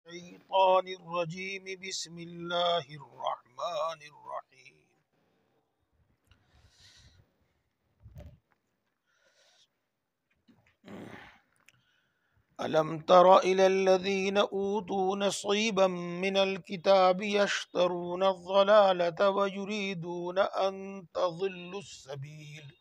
الشيطان الرجيم بسم الله الرحمن الرحيم ألم تر إلى الذين أوتوا نصيبا من الكتاب يشترون الضلالة ويريدون أن تضلوا السبيل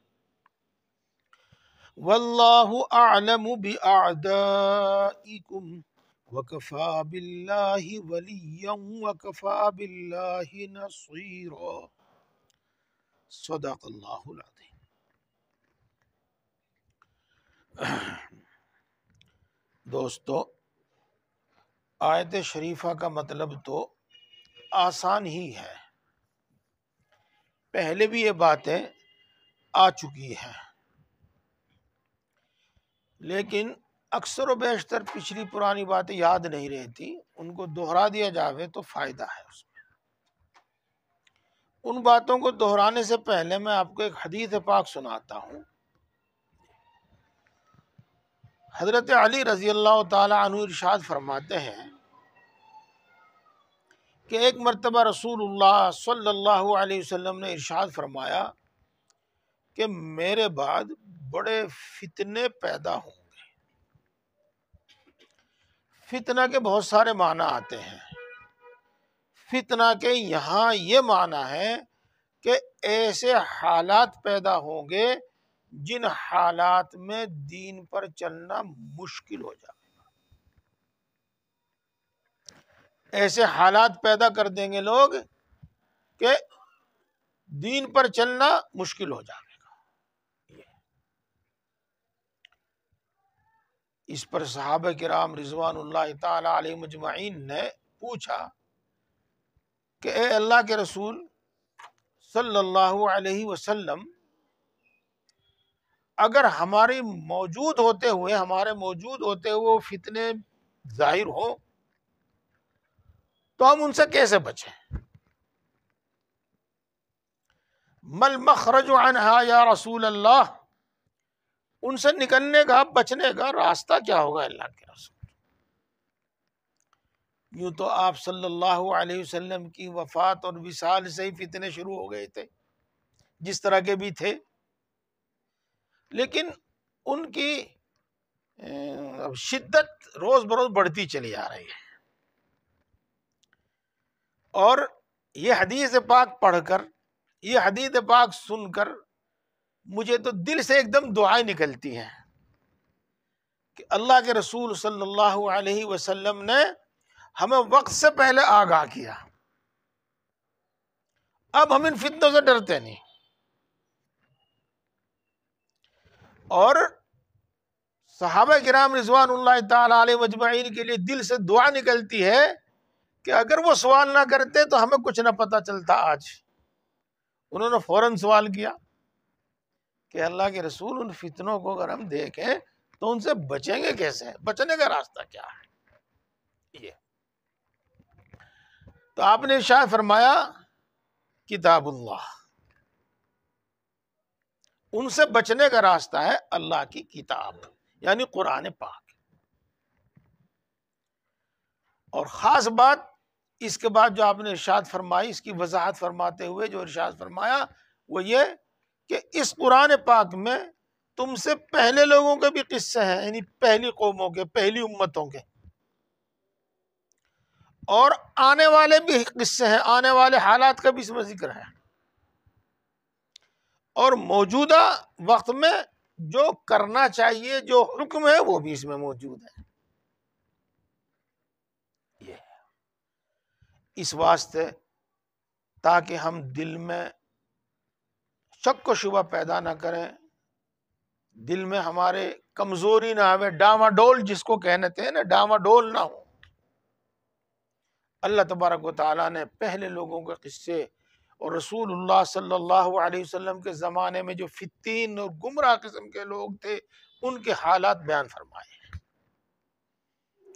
والله أعلم بأعدائكم وكفى بالله وليا وكفى بالله نصيرا صدق اللہ العظیم۔ دوستو، آیت شریفہ کا مطلب تو آسان ہی ہے، پہلے بھی یہ باتیں آ چکی ہیں، لیکن اکثر و بیشتر پچھلی پرانی باتیں یاد نہیں رہتی، ان کو دہرا دیا جاوے تو فائدہ ہے اس میں۔ ان باتوں کو دہرانے سے پہلے میں آپ کو ایک حدیث پاک سناتا ہوں۔ حضرت علی رضی اللہ تعالی عنہ ارشاد فرماتے ہیں کہ ایک مرتبہ رسول اللہ صلی اللہ علیہ وسلم نے ارشاد فرمایا کہ میرے بعد بڑے فتنے پیدا ہوں گے۔ فتنہ کے بہت سارے معنی آتے ہیں۔ فتنہ کے یہاں یہ معنی ہے کہ ایسے حالات پیدا ہوں گے جن حالات میں دین پر چلنا مشکل ہو جائے گا۔ ایسے حالات پیدا کر دیں گے لوگ کہ دین پر چلنا مشکل ہو جائے گا۔ اس پر صحابہ کرام رضوان اللہ تعالی علیہم اجمعین نے پوچھا کہ اے اللہ کے رسول صلی اللہ علیہ وسلم، اگر ہمارے موجود ہوتے ہوئے وہ فتنے ظاہر ہوں تو ہم ان سے کیسے بچیں؟ مل مخرج عنہا یا رسول اللہ، ان سے نکلنے کا، بچنے کا راستہ کیا ہوگا اللہ کے رسول؟ یوں تو آپ صلی اللہ علیہ وسلم کی وفات اور وصال سے ہی فتنے شروع ہو گئے تھے، جس طرح کے بھی تھے، لیکن ان کی شدت روز بروز بڑھتی چلی آ رہی ہے۔ اور یہ حدیث پاک پڑھ کر، یہ حدیث پاک سن کر مجھے تو دل سے ایک دم دعائیں نکلتی ہیں کہ اللہ کے رسول صلی اللہ علیہ وسلم نے ہمیں وقت سے پہلے آگاہ کیا، اب ہم ان فتنوں سے ڈرتے نہیں۔ اور صحابہ کرام رضوان اللہ تعالی علیہ اجمعین کے لیے دل سے دعا نکلتی ہے کہ اگر وہ سوال نہ کرتے تو ہمیں کچھ نہ پتہ چلتا آج۔ انہوں نے فوراً سوال کیا کہ اللہ کے رسول، ان فتنوں کو اگر ہم دیکھیں تو ان سے بچیں گے کیسے؟ بچنے کا راستہ کیا ہے؟ یہ تو آپ نے ارشاد فرمایا کتاب اللہ، ان سے بچنے کا راستہ ہے اللہ کی کتاب، یعنی قرآن پاک۔ اور خاص بات اس کے بعد جو آپ نے ارشاد فرمائی، اس کی وضاحت فرماتے ہوئے جو ارشاد فرمایا وہ یہ کہ اس قرآن پاک میں تم سے پہلے لوگوں کے بھی قصے ہیں، یعنی پہلی قوموں کے، پہلی امتوں کے، اور آنے والے بھی قصے ہیں، آنے والے حالات کا بھی اس میں ذکر ہے، اور موجودہ وقت میں جو کرنا چاہیے، جو حکم ہے، وہ بھی اس میں موجود ہے۔ یہ اس واسطے تاکہ ہم دل میں شک و شبہ پیدا نہ کریں، دل میں ہمارے کمزوری نہ آوے، ڈاما ڈول جس کو کہتے ہیں نا، ڈاما ڈول نہ ہو۔ اللہ تبارک و تعالیٰ نے پہلے لوگوں کے قصے اور رسول اللہ صلی اللہ علیہ وسلم کے زمانے میں جو فتین اور گمراہ قسم کے لوگ تھے ان کے حالات بیان فرمائے،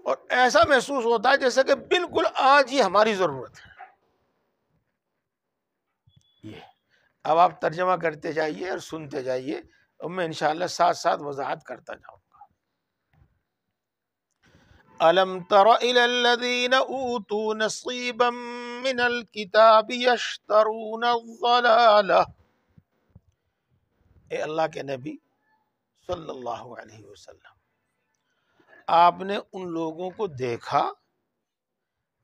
اور ایسا محسوس ہوتا ہے جیسے کہ بالکل آج ہی ہماری ضرورت ہے۔ یہ اب آپ ترجمہ کرتے جائیے اور سنتے جائیے، اور میں انشاءاللہ ساتھ ساتھ وضاحت کرتا جاؤں گا۔ الم تر الی الذین اوتوا نصیبا من الکتاب یشترون الضلالہ، اے اللہ کے نبی صلی اللہ علیہ وسلم، آپ نے ان لوگوں کو دیکھا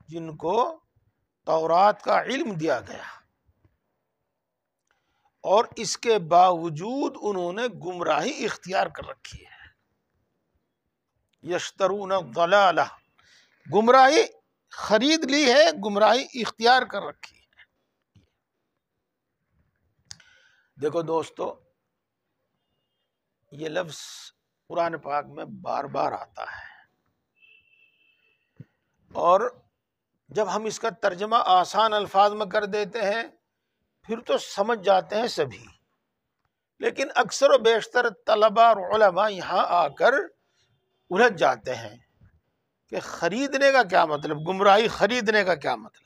جن کو تورات کا علم دیا گیا اور اس کے باوجود انہوں نے گمراہی اختیار کر رکھی ہے۔ یشترون الضلالہ، گمراہی خرید لی ہے، گمراہی اختیار کر رکھی ہے۔ دیکھو دوستو، یہ لفظ قرآن پاک میں بار بار آتا ہے، اور جب ہم اس کا ترجمہ آسان الفاظ میں کر دیتے ہیں پھر تو سمجھ جاتے ہیں سبھی، لیکن اکثر و بیشتر طلباء اور علماء یہاں آ کر الجھ جاتے ہیں کہ خریدنے کا کیا مطلب، گمراہی خریدنے کا کیا مطلب۔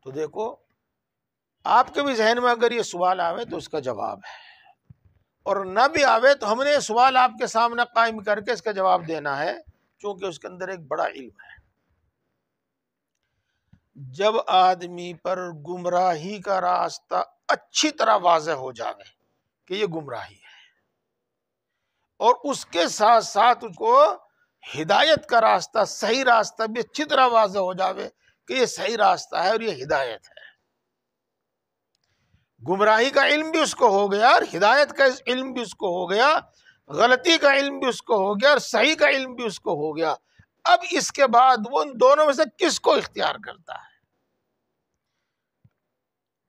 تو دیکھو، آپ کے بھی ذہن میں اگر یہ سوال آوے تو اس کا جواب ہے، اور نہ بھی آوے تو ہم نے یہ سوال آپ کے سامنے قائم کر کے اس کا جواب دینا ہے، چونکہ اس کے اندر ایک بڑا علم ہے۔ جب آدمی پر گمراہی کا راستہ اچھی طرح واضح ہو جاوے کہ یہ گمراہی ہے، اور اس کے ساتھ ساتھ اس کو ہدایت کا راستہ، صحیح راستہ بھی اچھی طرح واضح ہو جاوے کہ یہ صحیح راستہ ہے اور یہ ہدایت ہے، گمراہی کا علم بھی اس کو ہو گیا اور ہدایت کا علم بھی اس کو ہو گیا، غلطی کا علم بھی اس کو ہو گیا اور صحیح کا علم بھی اس کو ہو گیا، اب اس کے بعد وہ ان دونوں میں سے کس کو اختیار کرتا ہے؟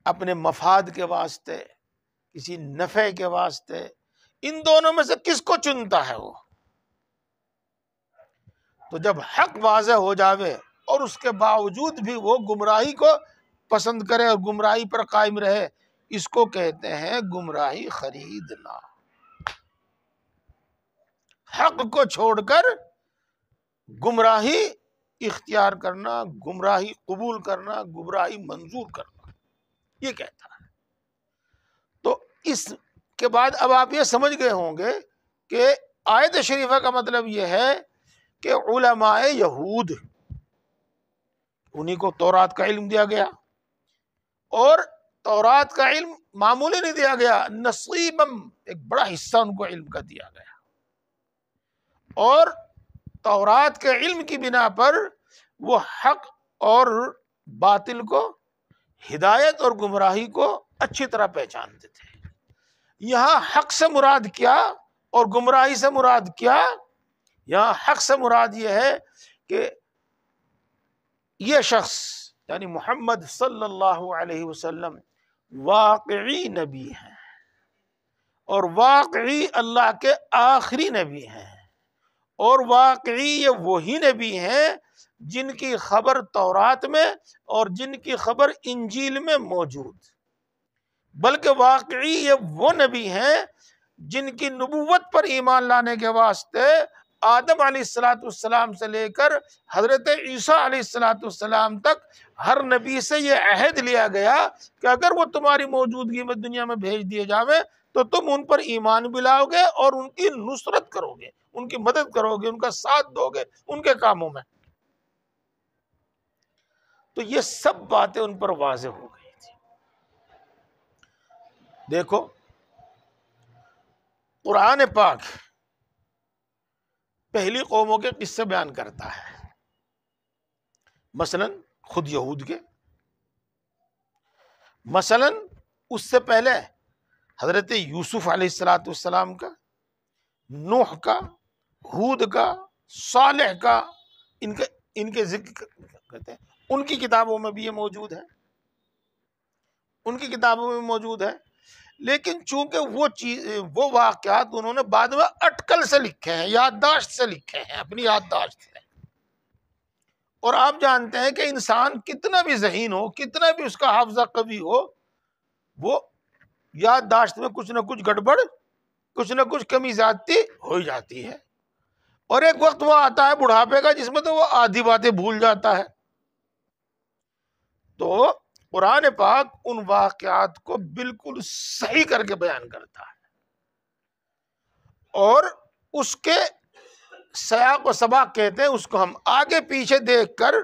اپنے مفاد کے واسطے، کسی نفع کے واسطے، ان دونوں میں سے کس کو چنتا ہے وہ؟ تو جب حق واضح ہو جاوے اور اس کے باوجود بھی وہ گمراہی کو پسند کرے اور گمراہی پر قائم رہے، اس کو کہتے ہیں گمراہی خریدنا، حق کو چھوڑ کر گمراہی اختیار کرنا، گمراہی قبول کرنا، گمراہی منظور کرنا، یہ کہتا ہے۔ تو اس کے بعد اب آپ یہ سمجھ گئے ہوں گے کہ آیت شریفہ کا مطلب یہ ہے کہ علماء یہود، انہی کو تورات کا علم دیا گیا، اور تورات کا علم معمولی نہیں دیا گیا، نصیباً ایک بڑا حصہ ان کو علم کا دیا گیا، اور تورات کے علم کی بنا پر وہ حق اور باطل کو، ہدایت اور گمراہی کو اچھی طرح پہچانتے تھے۔ یہاں حق سے مراد کیا اور گمراہی سے مراد کیا؟ یہاں حق سے مراد یہ ہے کہ یہ شخص یعنی محمد صلی اللہ علیہ وسلم واقعی نبی ہیں، اور واقعی اللہ کے آخری نبی ہیں، اور واقعی یہ وہی نبی ہیں جن کی خبر تورات میں اور جن کی خبر انجیل میں موجود، بلکہ واقعی یہ وہ نبی ہیں جن کی نبوت پر ایمان لانے کے واسطے آدم علیہ السلام سے لے کر حضرت عیسیٰ علیہ السلام تک ہر نبی سے یہ عہد لیا گیا کہ اگر وہ تمہاری موجودگی میں دنیا میں بھیج دیے جاویں تو تم ان پر ایمان بھی لاؤ گے اور ان کی نصرت کرو گے، ان کی مدد کرو گے، ان کا ساتھ دو گے ان کے کاموں میں۔ تو یہ سب باتیں ان پر واضح ہو گئی تھی۔ دیکھو، قرآن پاک پہلی قوموں کے قصے بیان کرتا ہے، مثلا خود یہود کے، مثلا اس سے پہلے حضرت یوسف علیہ السلام کا، نوح کا، ہود کا، صالح کا، ان کے ذکر کرتے ہیں، ان کی کتابوں میں بھی یہ موجود ہے، ان کی کتابوں میں موجود ہے، لیکن چونکہ وہ واقعات انہوں نے بعد میں اٹکل سے لکھے ہیں، یادداشت سے لکھے ہیں، اپنی یادداشت سے، اور آپ جانتے ہیں کہ انسان کتنا بھی ذہین ہو، کتنا بھی اس کا حافظہ قوی ہو، وہ یادداشت میں کچھ نہ کچھ گڑبڑ، کچھ نہ کچھ کمی زیادتی ہو ہی جاتی ہے، اور ایک وقت وہ آتا ہے بڑھاپے کا جس میں تو وہ آدھی باتیں بھول جاتا ہے۔ تو قرآن پاک ان واقعات کو بالکل صحیح کر کے بیان کرتا ہے، اور اس کے سیاق و سباق کہتے ہیں اس کو، ہم آگے پیچھے دیکھ کر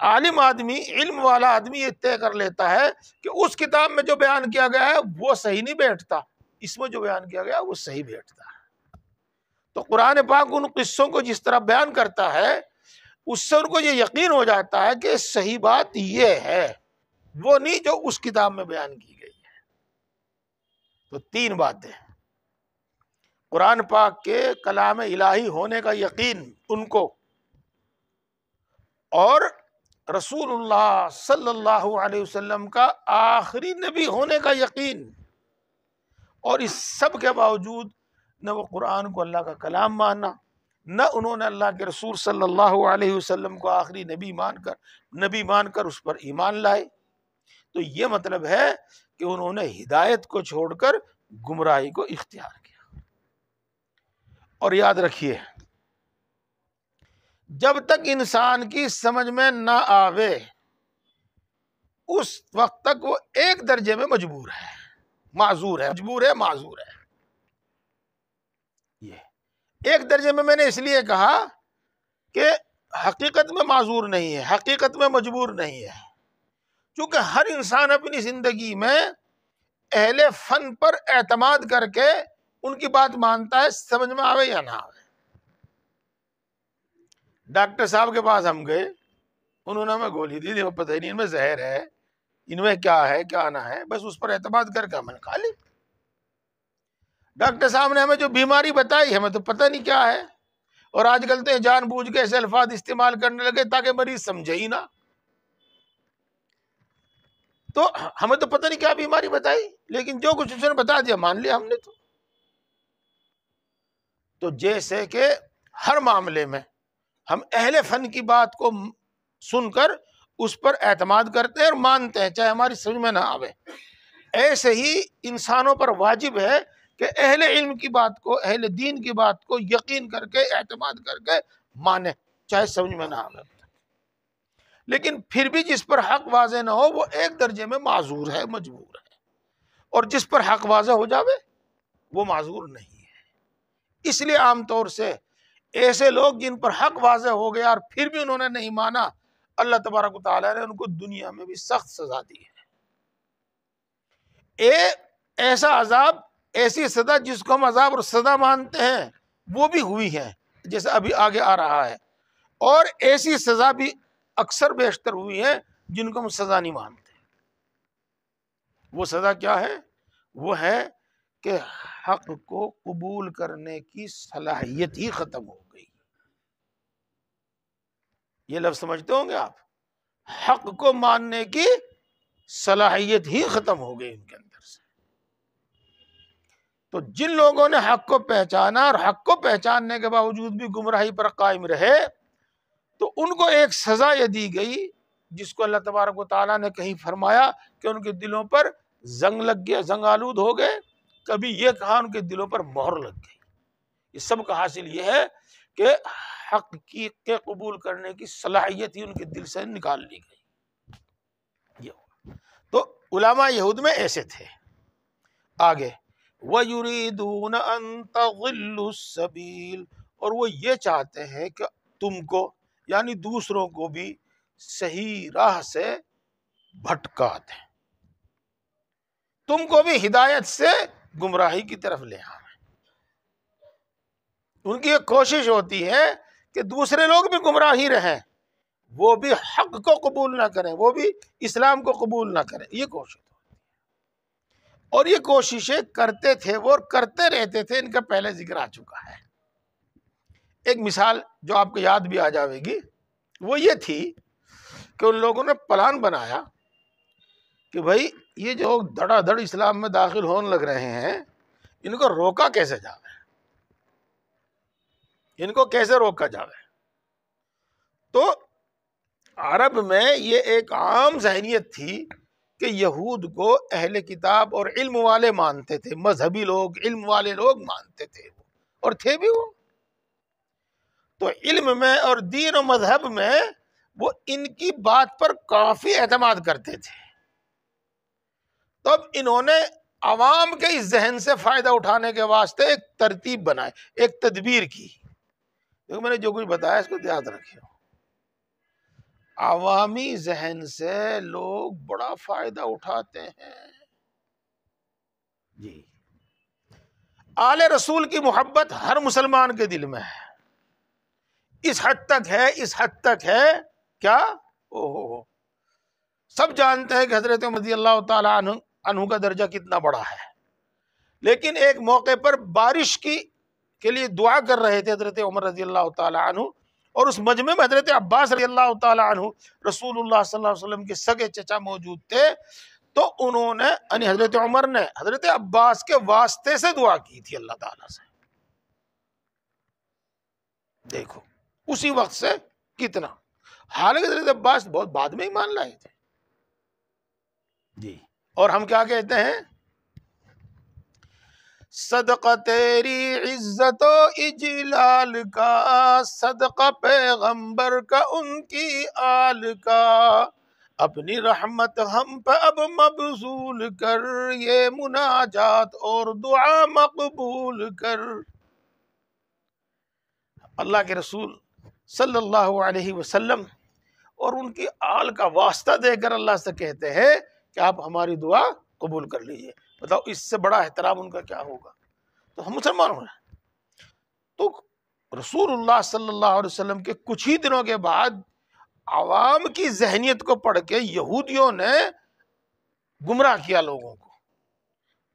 عالم آدمی، علم والا آدمی یہ طے کر لیتا ہے کہ اس کتاب میں جو بیان کیا گیا ہے وہ صحیح نہیں بیٹھتا، اس میں جو بیان کیا گیا وہ صحیح بیٹھتا ہے۔ تو قرآن پاک ان قصوں کو جس طرح بیان کرتا ہے اس سے ان کو یہ یقین ہو جاتا ہے کہ صحیح بات یہ ہے، وہ نہیں جو اس کتاب میں بیان کی گئی ہے۔ تو تین باتیں، قرآن پاک کے کلام الہی ہونے کا یقین ان کو، اور رسول اللہ صلی اللہ علیہ وسلم کا آخری نبی ہونے کا یقین، اور اس سب کے باوجود نہ وہ قرآن کو اللہ کا کلام مانا، نہ انہوں نے اللہ کے رسول صلی اللہ علیہ وسلم کو آخری نبی مان کر اس پر ایمان لائے۔ تو یہ مطلب ہے کہ انہوں نے ہدایت کو چھوڑ کر گمراہی کو اختیار کیا۔ اور یاد رکھیے، جب تک انسان کی سمجھ میں نہ آوے اس وقت تک وہ ایک درجے میں مجبور ہے، معذور ہے، معذور ہے۔ یہ ایک درجے میں نے اس لیے کہا کہ حقیقت میں معذور نہیں ہے، حقیقت میں مجبور نہیں ہے، کیونکہ ہر انسان اپنی زندگی میں اہل فن پر اعتماد کر کے ان کی بات مانتا ہے، سمجھ میں آوے یا نہ آوے۔ ڈاکٹر صاحب کے پاس ہم گئے، انہوں نے ہمیں گولی دی، پتہ نہیں ان میں زہر ہے، ان میں کیا ہے کیا نہ ہے، بس اس پر اعتماد کر کے ہم نے کھا لی۔ ڈاکٹر صاحب نے ہمیں جو بیماری بتائی ہمیں تو پتہ نہیں کیا ہے، اور آج کل تو جان بوجھ کے ایسے الفاظ استعمال کرنے لگے تاکہ مریض سمجھے ہی نہ، تو ہمیں تو پتہ نہیں کیا بیماری بتائی، لیکن جو کچھ اس نے بتا دیا مان لیا ہم نے۔ تو جیسے کہ ہر معاملے میں ہم اہل فن کی بات کو سن کر اس پر اعتماد کرتے ہیں اور مانتے ہیں چاہے ہماری سمجھ میں نہ آوے، ایسے ہی انسانوں پر واجب ہے کہ اہل علم کی بات کو، اہل دین کی بات کو یقین کر کے، اعتماد کر کے مانے، چاہے سمجھ میں نہ آوے۔ لیکن پھر بھی جس پر حق واضح نہ ہو وہ ایک درجے میں معذور ہے، مجبور ہے، اور جس پر حق واضح ہو جاوے وہ معذور نہیں ہے۔ اس لیے عام طور سے ایسے لوگ جن پر حق واضح ہو گیا اور پھر بھی انہوں نے نہیں مانا، اللہ تبارک و تعالیٰ نے ان کو دنیا میں بھی سخت سزا دی ہے۔ ایسا عذاب، ایسی سزا جس کو ہم عذاب اور سزا مانتے ہیں وہ بھی ہوئی ہے، جیسے ابھی آگے آ رہا ہے، اور ایسی سزا بھی اکثر بیشتر ہوئی ہے جن کو ہم سزا نہیں مانتے۔ وہ سزا کیا ہے؟ وہ ہے کہ حق کو قبول کرنے کی صلاحیت ہی ختم ہو گئی۔ یہ لفظ سمجھتے ہوں گے آپ، حق کو ماننے کی صلاحیت ہی ختم ہو گئی ان کے اندر سے۔ تو جن لوگوں نے حق کو پہچانا اور حق کو پہچاننے کے باوجود بھی گمراہی پر قائم رہے، تو ان کو ایک سزا یہ دی گئی جس کو اللہ تبارک و تعالیٰ نے کہیں فرمایا کہ ان کے دلوں پر زنگ لگ گیا، زنگ آلود ہو گئے، کبھی یہ کہا ان کے دلوں پر مہر لگ گئی۔ اس سب کا حاصل یہ ہے کہ حق کے قبول کرنے کی صلاحیت ہی ان کے دل سے نکال لی گئی۔ تو علماء یہود میں ایسے تھے۔ آگے وَيُرِيدُونَ أَن تَضِلُّوا السَّبِيلَ، اور وہ یہ چاہتے ہیں کہ تم کو، یعنی دوسروں کو بھی صحیح راہ سے بھٹکا دیں، تم کو بھی ہدایت سے گمراہی کی طرف لے آئیں۔ ان کی ایک کوشش ہوتی ہے کہ دوسرے لوگ بھی گمراہی رہیں، وہ بھی حق کو قبول نہ کریں، وہ بھی اسلام کو قبول نہ کریں، یہ کوشش ہوتی ہے۔ اور یہ کوششیں کرتے تھے وہ، اور کرتے رہتے تھے، ان کا پہلے ذکر آ چکا ہے۔ ایک مثال جو آپ کو یاد بھی آ جاوے گی وہ یہ تھی کہ ان لوگوں نے پلان بنایا کہ بھائی یہ جو دھڑا دھڑ اسلام میں داخل ہونے لگ رہے ہیں ان کو روکا کیسے جاوے، ان کو کیسے روکا جاوے۔ تو عرب میں یہ ایک عام ذہنیت تھی کہ یہود کو اہل کتاب اور علم والے مانتے تھے، مذہبی لوگ، علم والے لوگ مانتے تھے، اور تھے بھی وہ۔ تو علم میں اور دین و مذہب میں وہ ان کی بات پر کافی اعتماد کرتے تھے۔ تب انہوں نے عوام کے اس ذہن سے فائدہ اٹھانے کے واسطے ایک ترتیب بنائی، ایک تدبیر کی دیکھو میں نے جو کچھ بتایا اس کو یاد رکھیے، عوامی ذہن سے لوگ بڑا فائدہ اٹھاتے ہیں جی۔ آل رسول کی محبت ہر مسلمان کے دل میں ہے، اس حد تک ہے کیا سب جانتے ہیں کہ حضرت عمر رضی اللہ تعالی عنہ کا درجہ کتنا بڑا ہے، لیکن ایک موقع پر بارش کے لیے دعا کر رہے تھے حضرت عمر رضی اللہ تعالی عنہ، اور اس مجمع میں حضرت عباس رضی اللہ تعالی عنہ رسول اللہ صلی اللہ علیہ وسلم کے سگے چچا موجود تھے، تو انہوں نے یعنی حضرت عمر نے حضرت عباس کے واسطے سے دعا کی تھی اللہ تعالیٰ سے۔ دیکھو اسی وقت سے کتنا، حالانکہ حضرت عباس بہت بعد میں ایمان لائے تھے جی۔ اور ہم کیا کہتے ہیں، صدقہ تیری عزت و اجلال کا، صدقہ پیغمبر کا ان کی آل کا، اپنی رحمت ہم پہ اب مبذول کر، یہ مناجات اور دعا مقبول کر۔ اللہ کے رسول صلی اللہ علیہ وسلم اور ان کی آل کا واسطہ دے کر اللہ سے کہتے ہیں کہ آپ ہماری دعا قبول کر لیجئے۔ بتاؤ اس سے بڑا احترام ان کا کیا ہوگا؟ تو ہم مسلمان ہو رہے ہیں۔ تو رسول اللہ صلی اللہ علیہ وسلم کے کچھ ہی دنوں کے بعد عوام کی ذہنیت کو پڑھ کے یہودیوں نے گمراہ کیا لوگوں کو،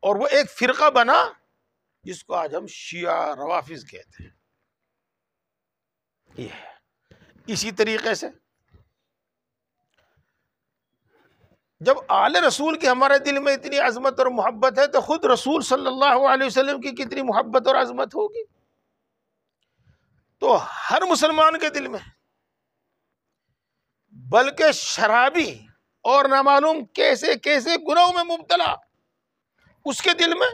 اور وہ ایک فرقہ بنا جس کو آج ہم شیعہ روافظ کہتے ہیں۔ اسی طریقے سے جب آل رسول کی ہمارے دل میں اتنی عظمت اور محبت ہے تو خود رسول صلی اللہ علیہ وسلم کی کتنی محبت اور عظمت ہوگی۔ تو ہر مسلمان کے دل میں، بلکہ شرابی اور نامعلوم کیسے کیسے گناہوں میں مبتلا اس کے دل میں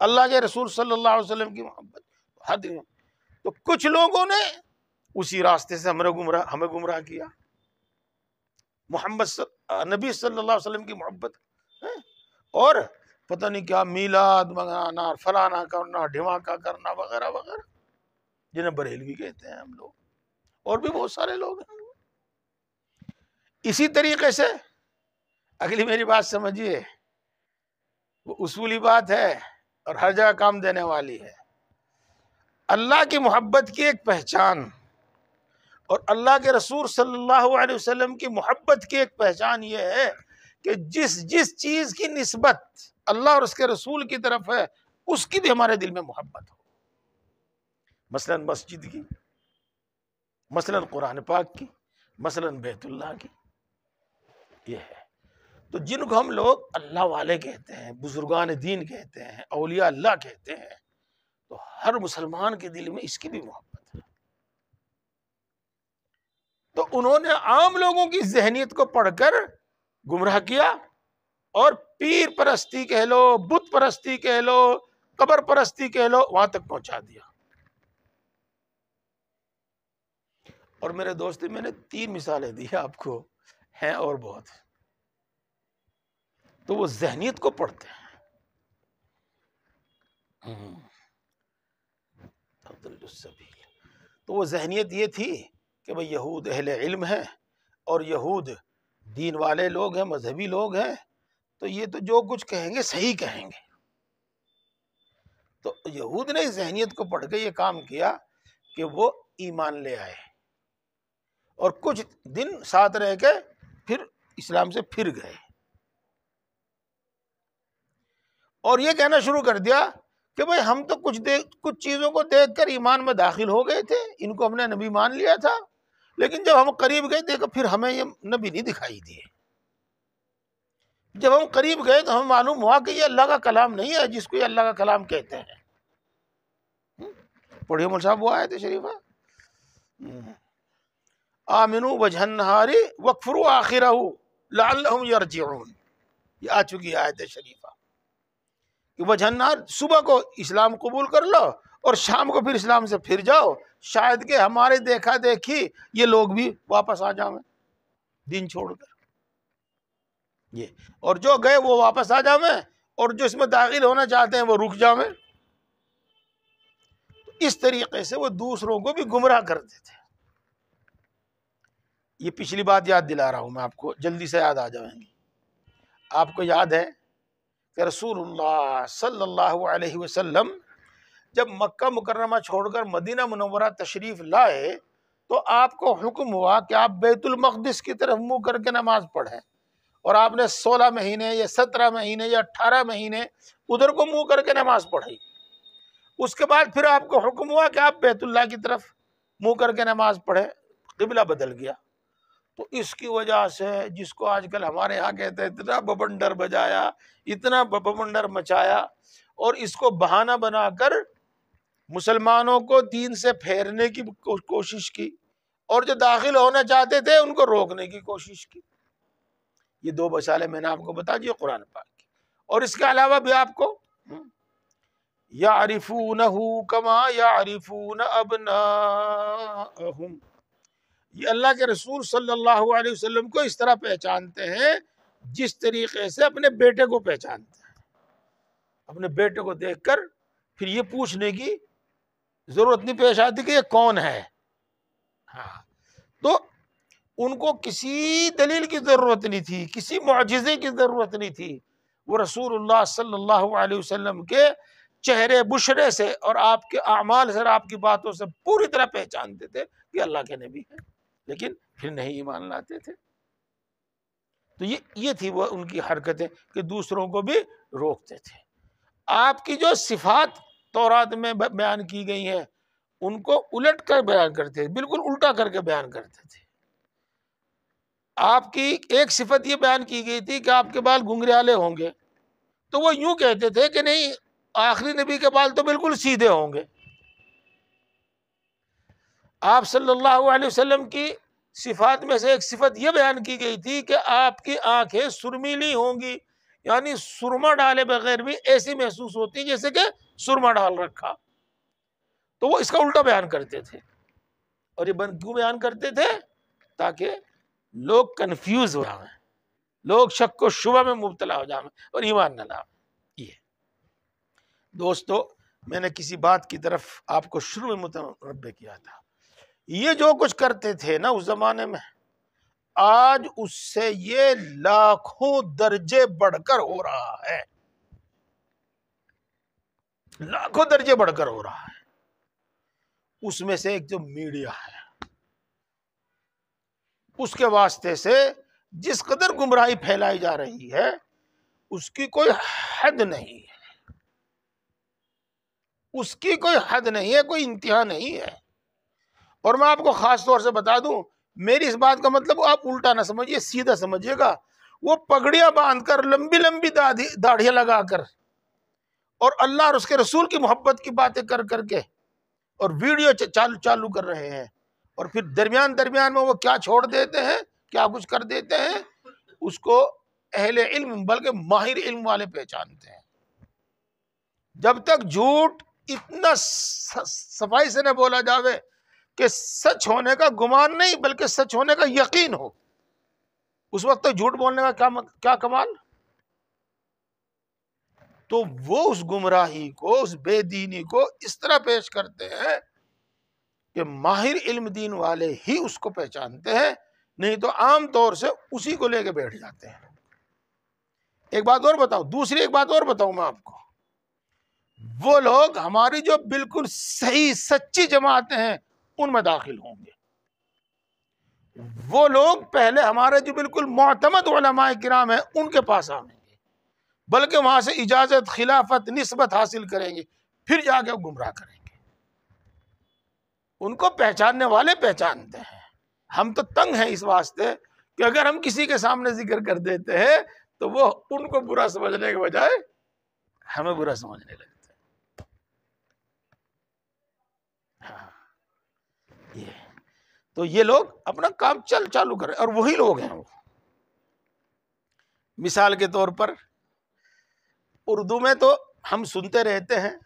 اللہ کے رسول صلی اللہ علیہ وسلم کی محبت ہر دل میں۔ تو کچھ لوگوں نے اسی راستے سے ہمیں گمراہ کیا، نبی صلی اللہ علیہ وسلم کی محبت اور پتہ نہیں کیا میلاد منگانا، فلانا کرنا، ڈھماکہ کرنا وغیرہ وغیرہ، جنہیں بریلوی کہتے ہیں ہم لوگ، اور بھی بہت سارے لوگ ہیں۔ اسی طریقے سے اگلی میری بات سمجھیے، وہ اصولی بات ہے اور ہر جگہ کام دینے والی ہے۔ اللہ کی محبت کی ایک پہچان اور اللہ کے رسول صلی اللہ علیہ وسلم کی محبت کی ایک پہچان یہ ہے کہ جس چیز کی نسبت اللہ اور اس کے رسول کی طرف ہے اس کی بھی ہمارے دل میں محبت ہو، مثلا مسجد کی، مثلا قرآن پاک کی، مثلا بیت اللہ کی۔ یہ ہے تو جن کو ہم لوگ اللہ والے کہتے ہیں، بزرگان دین کہتے ہیں، اولیاء اللہ کہتے ہیں، تو ہر مسلمان کے دل میں اس کی بھی محبت ہے۔ تو انہوں نے عام لوگوں کی ذہنیت کو پڑھ کر گمراہ کیا اور پیر پرستی کہہ لو، بت پرستی کہہ لو، قبر پرستی کہہ لو، وہاں تک پہنچا دیا۔ اور میرے دوست میں نے 3 مثالیں دی آپ کو، ہیں اور بہت۔ تو وہ ذہنیت کو پڑھتے ہیں۔ تو وہ ذہنیت یہ تھی کہ بھئی یہود اہل علم ہیں اور یہود دین والے لوگ ہیں، مذہبی لوگ ہیں، تو یہ تو جو کچھ کہیں گے صحیح کہیں گے۔ تو یہود نے اس ذہنیت کو پڑھ کے یہ کام کیا کہ وہ ایمان لے آئے اور کچھ دن ساتھ رہ کے پھر اسلام سے پھر گئے، اور یہ کہنا شروع کر دیا کہ بھئی ہم تو کچھ چیزوں کو دیکھ کر ایمان میں داخل ہو گئے تھے، ان کو ہم نے نبی مان لیا تھا، لیکن جب ہم قریب گئے دیکھو پھر ہمیں یہ نبی نہیں دکھائی دیے۔ جب ہم قریب گئے تو ہمیں معلوم ہوا کہ یہ اللہ کا کلام نہیں ہے جس کو یہ اللہ کا کلام کہتے ہیں۔ پڑھیے مول صاحب وہ آیت شریفہ، آمنوا وجہ النہار واکفروا آخرہ لعلہم یرجعون، یہ آ چکی آیت شریفہ کہ وجہ النہار، صبح کو اسلام قبول کر لو اور شام کو پھر اسلام سے پھر جاؤ، شاید کہ ہمارے دیکھا دیکھی یہ لوگ بھی واپس آ جائیں دین چھوڑ کر، یہ اور جو گئے وہ واپس آ جائیں، اور جو اس میں داخل ہونا چاہتے ہیں وہ رک جائیں۔ اس طریقے سے وہ دوسروں کو بھی گمراہ کرتے تھے۔ یہ پچھلی بات یاد دلا رہا ہوں میں آپ کو، جلدی سے یاد آ جائیں گی۔ آپ کو یاد ہے کہ رسول اللہ صلی اللہ علیہ وسلم جب مکہ مکرمہ چھوڑ کر مدینہ منورہ تشریف لائے تو آپ کو حکم ہوا کہ آپ بیت المقدس کی طرف منہ کر کے نماز پڑھیں، اور آپ نے 16 مہینے یا 17 مہینے یا 18 مہینے ادھر کو منہ کر کے نماز پڑھی۔ اس کے بعد پھر آپ کو حکم ہوا کہ آپ بیت اللہ کی طرف منہ کر کے نماز پڑھیں، قبلہ بدل گیا۔ تو اس کی وجہ سے جس کو آج کل ہمارے ہاں کہتے ہیں اتنا ببنڈر بجایا، اتنا ببنڈر مچایا، اور اس کو بہانہ بنا کر مسلمانوں کو دین سے پھیرنے کی کوشش کی، اور جو داخل ہونا چاہتے تھے ان کو روکنے کی کوشش کی۔ یہ دو مثالیں میں نے آپ کو بتا دی قرآن پاک کی، اور اس کے علاوہ بھی آپ کو یعرفونہ کما یعرفون ابناءہم، یہ اللہ کے رسول صلی اللہ علیہ وسلم کو اس طرح پہچانتے ہیں جس طریقے سے اپنے بیٹے کو پہچانتے ہیں۔ اپنے بیٹے کو دیکھ کر پھر یہ پوچھنے کی ضرورت نہیں پیش آتی کہ یہ کون ہے۔ ہاں، تو ان کو کسی دلیل کی ضرورت نہیں تھی، کسی معجزے کی ضرورت نہیں تھی، وہ رسول اللہ صلی اللہ علیہ وسلم کے چہرے بشرے سے اور آپ کے اعمال سے اور آپ کی باتوں سے پوری طرح پہچانتے تھے کہ اللہ کے نبی ہیں، لیکن پھر نہیں ایمان لاتے تھے۔ تو یہ تھی وہ ان کی حرکتیں کہ دوسروں کو بھی روکتے تھے۔ آپ کی جو صفات تورات میں بیان کی گئی ہیں ان کو الٹ کر بیان کرتے تھے، بالکل الٹا کر کے بیان کرتے تھے۔ آپ کی ایک صفت یہ بیان کی گئی تھی کہ آپ کے بال گھنگریالے ہوں گے، تو وہ یوں کہتے تھے کہ نہیں، آخری نبی کے بال تو بالکل سیدھے ہوں گے۔ آپ صلی اللہ علیہ وسلم کی صفات میں سے ایک صفت یہ بیان کی گئی تھی کہ آپ کی آنکھیں سرمیلی ہوں گی، یعنی سرما ڈالے بغیر بھی ایسی محسوس ہوتی جیسے کہ سرما ڈال رکھا۔ تو وہ اس کا الٹا بیان کرتے تھے، اور یہ کیوں بیان کرتے تھے؟ تاکہ لوگ کنفیوز ہو جائیں، لوگ شک و شبہ میں مبتلا ہو جائیں اور ایمان نہ لائیں۔ یہ دوستو، میں نے کسی بات کی طرف آپ کو شروع میں متنبہ کیا تھا، یہ جو کچھ کرتے تھے نا اس زمانے میں، آج اس سے یہ لاکھوں درجے بڑھ کر ہو رہا ہے، لاکھوں درجے بڑھ کر ہو رہا ہے۔ اس میں سے ایک جو میڈیا ہے، اس کے واسطے سے جس قدر گمراہی پھیلائی جا رہی ہے اس کی کوئی حد نہیں ہے، اس کی کوئی حد نہیں ہے، کوئی انتہا نہیں ہے۔ اور میں آپ کو خاص طور سے بتا دوں، میری اس بات کا مطلب آپ الٹا نہ سمجھیے، سیدھا سمجھیے گا۔ وہ پگڑیاں باندھ کر، لمبی لمبی داڑھیاں لگا کر، اور اللہ اور اس کے رسول کی محبت کی باتیں کر کر کے، اور ویڈیو چالو کر رہے ہیں، اور پھر درمیان میں وہ کیا چھوڑ دیتے ہیں، کیا کچھ کر دیتے ہیں، اس کو اہل علم بلکہ ماہر علم والے پہچانتے ہیں۔ جب تک جھوٹ اتنا صفائی سے نہ بولا جاوے کہ سچ ہونے کا گمان نہیں بلکہ سچ ہونے کا یقین ہو، اس وقت تک جھوٹ بولنے کا کیا کمال۔ تو وہ اس گمراہی کو، اس بے دینی کو اس طرح پیش کرتے ہیں کہ ماہر علم دین والے ہی اس کو پہچانتے ہیں، نہیں تو عام طور سے اسی کو لے کے بیٹھ جاتے ہیں۔ ایک بات اور بتاؤں میں آپ کو، وہ لوگ ہماری جو بالکل صحیح سچی جماعتیں ہیں ان میں داخل ہوں گے، وہ لوگ پہلے ہمارے جو بالکل معتمد علماء کرام ہیں ان کے پاس آئیں گے، بلکہ وہاں سے اجازت، خلافت، نسبت حاصل کریں گے، پھر جا کے گمراہ کریں گے۔ ان کو پہچاننے والے پہچانتے ہیں۔ ہم تو تنگ ہیں اس واسطے کہ اگر ہم کسی کے سامنے ذکر کر دیتے ہیں تو وہ ان کو برا سمجھنے کے بجائے ہمیں برا سمجھنے لگتے ہیں۔ تو یہ لوگ اپنا کام چالو کریں، اور وہی لوگ ہیں وہ۔ مثال کے طور پر اردو میں تو ہم سنتے رہتے ہیں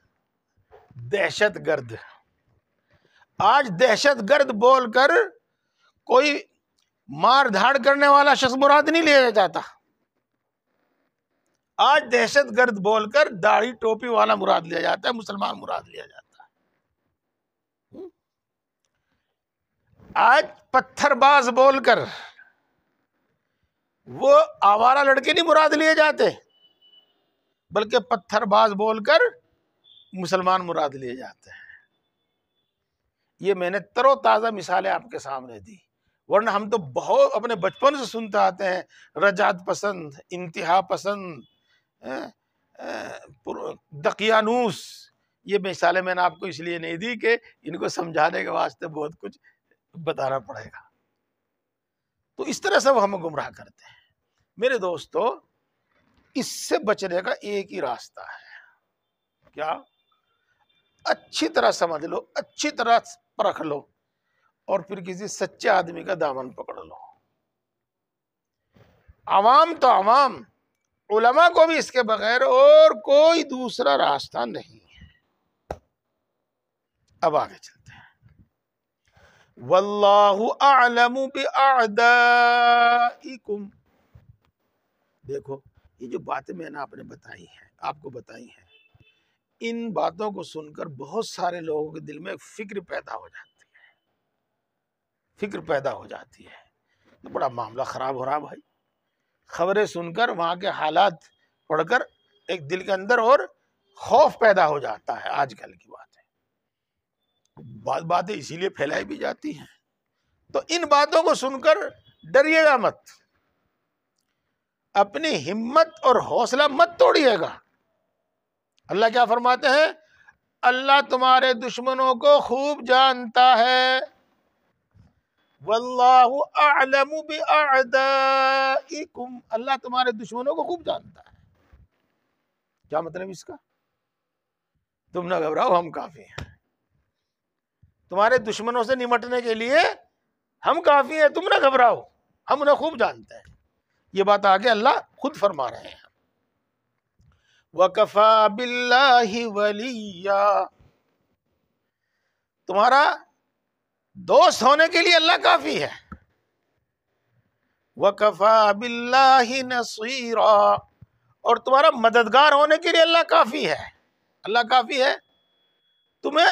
دہشت گرد۔ آج دہشت گرد بول کر کوئی مار دھاڑ کرنے والا شخص مراد نہیں لیا جاتا، آج دہشت گرد بول کر داڑھی ٹوپی والا مراد لیا جاتا ہے، مسلمان مراد لیا جاتا ہے۔ آج پتھر باز بول کر وہ آوارہ لڑکے نہیں مراد لیے جاتے، بلکہ پتھر باز بول کر مسلمان مراد لیے جاتے ہیں۔ یہ میں نے تر و تازہ مثالیں آپ کے سامنے دی، ورنہ ہم تو بہت اپنے بچپن سے سنتے آتے ہیں، رجعت پسند، انتہا پسند، دقیانوس۔ یہ مثالیں میں نے آپ کو اس لیے نہیں دی کہ ان کو سمجھانے کے واسطے بہت کچھ بتانا پڑے گا۔ تو اس طرح سے وہ ہمیں گمراہ کرتے ہیں۔ میرے دوستو، اس سے بچنے کا ایک ہی راستہ ہے، کیا؟ اچھی طرح سمجھ لو، اچھی طرح پرکھ لو، اور پھر کسی سچے آدمی کا دامن پکڑ لو۔ عوام تو عوام، علماء کو بھی اس کے بغیر اور کوئی دوسرا راستہ نہیں ہے۔ اب آگے چلتے ہیں۔ واللہ اعلم باعدائکم۔ دیکھو، یہ جو باتیں میں نے آپ کو بتائی ہیں، ان باتوں کو سن کر بہت سارے لوگوں کے دل میں فکر پیدا ہو جاتی ہے۔ تو بڑا معاملہ خراب ہو رہا بھائی۔ خبریں سن کر، وہاں کے حالات پڑھ کر ایک دل کے اندر اور خوف پیدا ہو جاتا ہے۔ آج کل کی باتیں اسی لیے پھیلائی بھی جاتی ہیں۔ تو ان باتوں کو سن کر ڈریے گا مت، اپنی ہمت اور حوصلہ مت توڑیے گا۔ اللہ کیا فرماتے ہیں؟ اللہ تمہارے دشمنوں کو خوب جانتا ہے۔ واللہ اعلم باعدائکم، اللہ تمہارے دشمنوں کو خوب جانتا ہے۔ کیا مطلب اس کا؟ تم نہ گھبراؤ، ہم کافی ہیں۔ تمہارے دشمنوں سے نمٹنے کے لیے ہم کافی ہیں، تم نہ گھبراؤ، ہم انہیں خوب جانتے ہیں۔ یہ بات آگے اللہ خود فرما رہے ہیں۔ وَكَفَى بِاللَّهِ وَلِيًّا، تمہارا دوست ہونے کے لیے اللہ کافی ہے۔ وَكَفَى بِاللَّهِ نَصِيرًا، اور تمہارا مددگار ہونے کے لیے اللہ کافی ہے۔ اللہ کافی ہے تمہیں،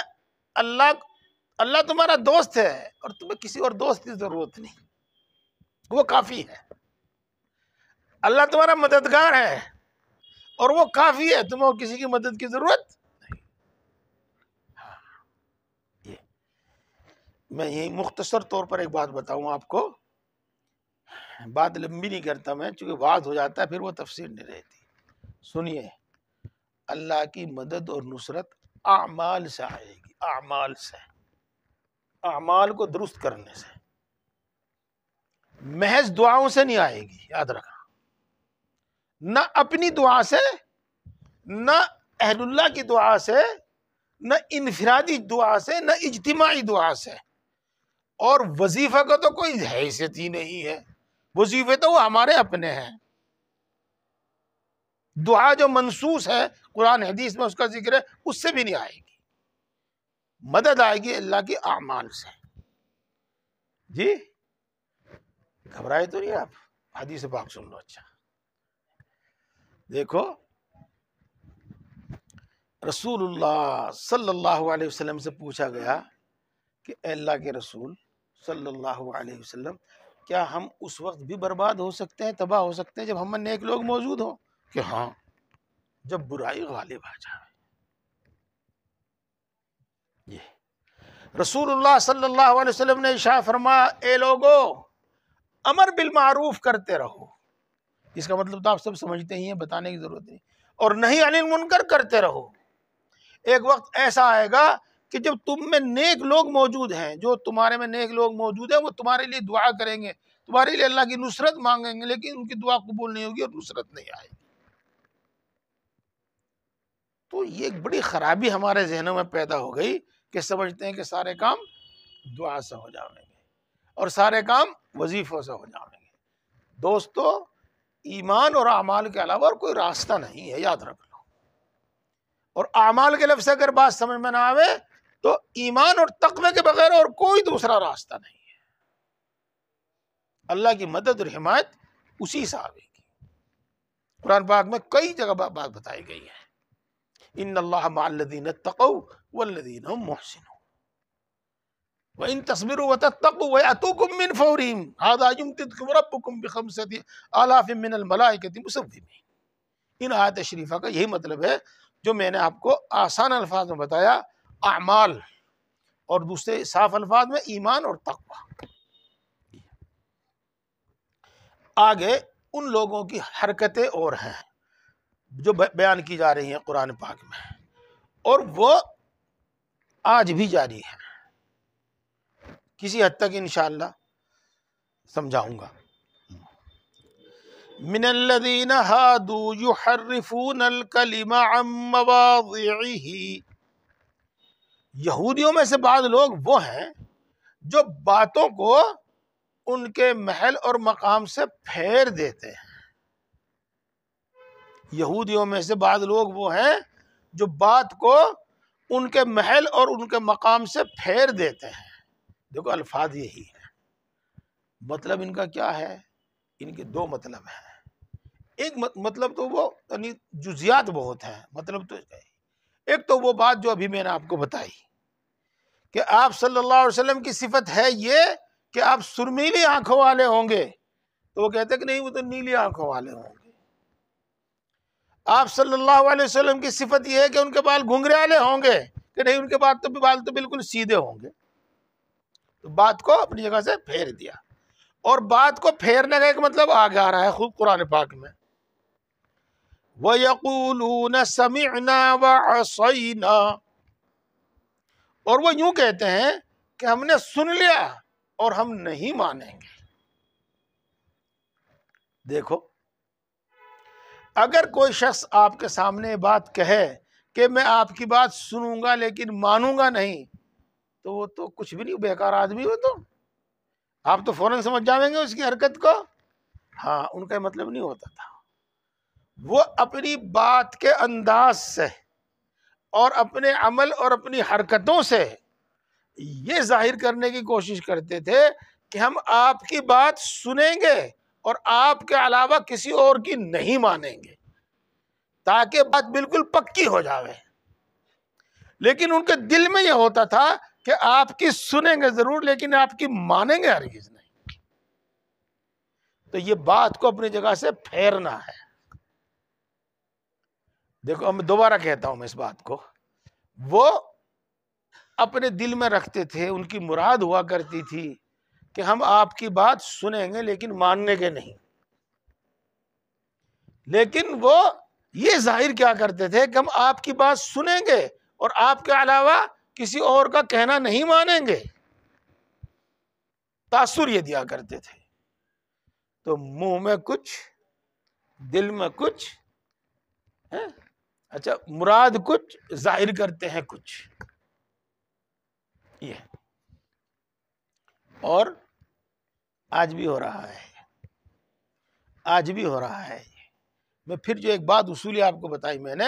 اللہ تمہارا دوست ہے، اور تمہیں کسی اور دوست کی ضرورت نہیں، وہ کافی ہے۔ اللہ تمہارا مددگار ہے اور وہ کافی ہے، تمہیں اور کسی کی مدد کی ضرورت نہیں۔ میں یہی مختصر طور پر ایک بات بتاؤں آپ کو، بات لمبی نہیں کرتا میں، چونکہ واضح ہو جاتا ہے پھر وہ تفسیر نہیں رہتی۔ سنیے، اللہ کی مدد اور نصرت اعمال سے آئے گی، اعمال سے، اعمال کو درست کرنے سے، محض دعاؤں سے نہیں آئے گی، یاد رکھنا۔ نہ اپنی دعا سے، نہ اہل اللہ کی دعا سے، نہ انفرادی دعا سے، نہ اجتماعی دعا سے۔ اور وظیفہ کا تو کوئی حیثیت ہی نہیں ہے، وظیفے تو وہ ہمارے اپنے ہیں۔ دعا جو منصوص ہے قرآن حدیث میں، اس کا ذکر ہے، اس سے بھی نہیں آئے گی۔ مدد آئے گی اللہ کی اعمال سے۔ جی گھبرائے تو نہیں آپ؟ حدیث پاک سن لو۔ اچھا دیکھو، رسول اللہ صلی اللہ علیہ وسلم سے پوچھا گیا کہ اے اللہ کے رسول صلی اللہ علیہ وسلم، کیا ہم اس وقت بھی برباد ہو سکتے ہیں، تباہ ہو سکتے ہیں جب ہم نیک لوگ موجود ہوں؟ کہ ہاں، جب برائی غالب آ جائے۔ یہ رسول اللہ صلی اللہ علیہ وسلم نے ارشاد فرمایا، اے لوگو، امر بالمعروف کرتے رہو۔ اس کا مطلب تو آپ سب سمجھتے ہی ہیں، بتانے کی ضرورت نہیں۔ اور نہی عن المنکر کرتے رہو۔ ایک وقت ایسا آئے گا کہ جب تم میں نیک لوگ موجود ہیں، جو تمہارے میں نیک لوگ موجود ہیں، وہ تمہارے لیے دعا کریں گے، تمہارے لیے اللہ کی نصرت مانگیں گے، لیکن ان کی دعا قبول نہیں ہوگی اور نصرت نہیں آئے گی۔ تو یہ ایک بڑی خرابی ہمارے ذہنوں میں پیدا ہو گئی کہ سمجھتے ہیں کہ سارے کام دعا سے ہو جائیں گے اور سارے کام وظیفوں سے ہو جائیں گے۔ دوستو، ایمان اور اعمال کے علاوہ اور کوئی راستہ نہیں ہے، یاد رکھ لو۔ اور اعمال کے لفظ سے اگر بات سمجھ میں نہ آوے تو ایمان اور تقوی کے بغیر اور کوئی دوسرا راستہ نہیں ہے۔ اللہ کی مدد اور حمایت اسی سے آئے گی۔ قرآن پاک میں کئی جگہ بات بتائی گئی ہے، ان اللہ مع الذین اتقوا والذین هم محسنون۔ وَإِن تَصْبِرُوا وَتَتَّقُوا وَيَأْتُوكُم مِّن فَوْرِهِمْ هَٰذَا يُمْدِدْكُمْ رَبُّكُم بِخَمْسَةِ آلَافٍ مِّنَ الْمَلَائِكَةِ مُسَوِّمِينَ۔ ان آیت شریفہ کا یہی مطلب ہے جو میں نے آپ کو آسان الفاظ میں بتایا، اعمال، اور دوسرے صاف الفاظ میں ایمان اور تقوی۔ آگے ان لوگوں کی حرکتیں اور ہیں جو بیان کی جا رہی ہیں قرآن پاک میں، اور وہ آج بھی جاری ہے، کسی حد تک انشاءاللہ سمجھاؤں گا۔ من الذین ہادوا یحرفون الکلم عن مواضعہ، یہودیوں میں سے بعض لوگ وہ ہیں جو باتوں کو ان کے محل اور مقام سے پھیر دیتے ہیں۔ یہودیوں میں سے بعض لوگ وہ ہیں جو بات کو ان کے محل اور ان کے مقام سے پھیر دیتے ہیں۔ دیکھو الفاظ یہی ہے، مطلب ان کا کیا ہے؟ ان کے دو مطلب ہیں۔ ایک مطلب تو وہ یعنی جزیات بہت ہیں، مطلب تو ایک تو وہ بات جو ابھی میں نے آپ کو بتائی کہ آپ صلی اللہ علیہ وسلم کی صفت ہے یہ کہ آپ سرمیلی آنکھوں والے ہوں گے، تو وہ کہتے ہیں کہ نہیں وہ تو نیلی آنکھوں والے ہوں گے۔ آپ صلی اللہ علیہ وسلم کی صفت یہ ہے کہ ان کے بال گھنگریالے ہوں گے، کہ نہیں ان کے بال تو بالکل سیدھے ہوں گے۔ تو بات کو اپنی جگہ سے پھیر دیا، اور بات کو پھیرنے کا ایک مطلب آگے آ رہا ہے خود قرآن پاک میں، وَيَقُولُونَ سَمِعْنَا وَعَصَيْنَا، اور وہ یوں کہتے ہیں کہ ہم نے سن لیا اور ہم نہیں مانیں گے۔ دیکھو اگر کوئی شخص آپ کے سامنے بات کہے کہ میں آپ کی بات سنوں گا لیکن مانوں گا نہیں، تو وہ تو کچھ بھی نہیں، بیکار آدمی ہو، تو آپ تو فوراً سمجھ جائیں گے اس کی حرکت کو۔ ہاں، ان کا مطلب نہیں ہوتا تھا، وہ اپنی بات کے انداز سے اور اپنے عمل اور اپنی حرکتوں سے یہ ظاہر کرنے کی کوشش کرتے تھے کہ ہم آپ کی بات سنیں گے اور آپ کے علاوہ کسی اور کی نہیں مانیں گے، تاکہ بات بالکل پکی ہو جاوے۔ لیکن ان کے دل میں یہ ہوتا تھا کہ آپ کی سنیں گے ضرور لیکن آپ کی مانیں گے ہرگز نہیں۔ تو یہ بات کو اپنی جگہ سے پھیرنا ہے۔ دیکھو میں دوبارہ کہتا ہوں میں اس بات کو، وہ اپنے دل میں رکھتے تھے، ان کی مراد ہوا کرتی تھی کہ ہم آپ کی بات سنیں گے لیکن ماننے کے نہیں، لیکن وہ یہ ظاہر کیا کرتے تھے کہ ہم آپ کی بات سنیں گے اور آپ کے علاوہ کسی اور کا کہنا نہیں مانیں گے، تاثر یہ دیا کرتے تھے۔ تو منہ میں کچھ، دل میں کچھ، اچھا مراد کچھ، ظاہر کرتے ہیں کچھ، یہ اور آج بھی ہو رہا ہے، آج بھی ہو رہا ہے۔ میں پھر جو ایک بات اصولی آپ کو بتائی میں نے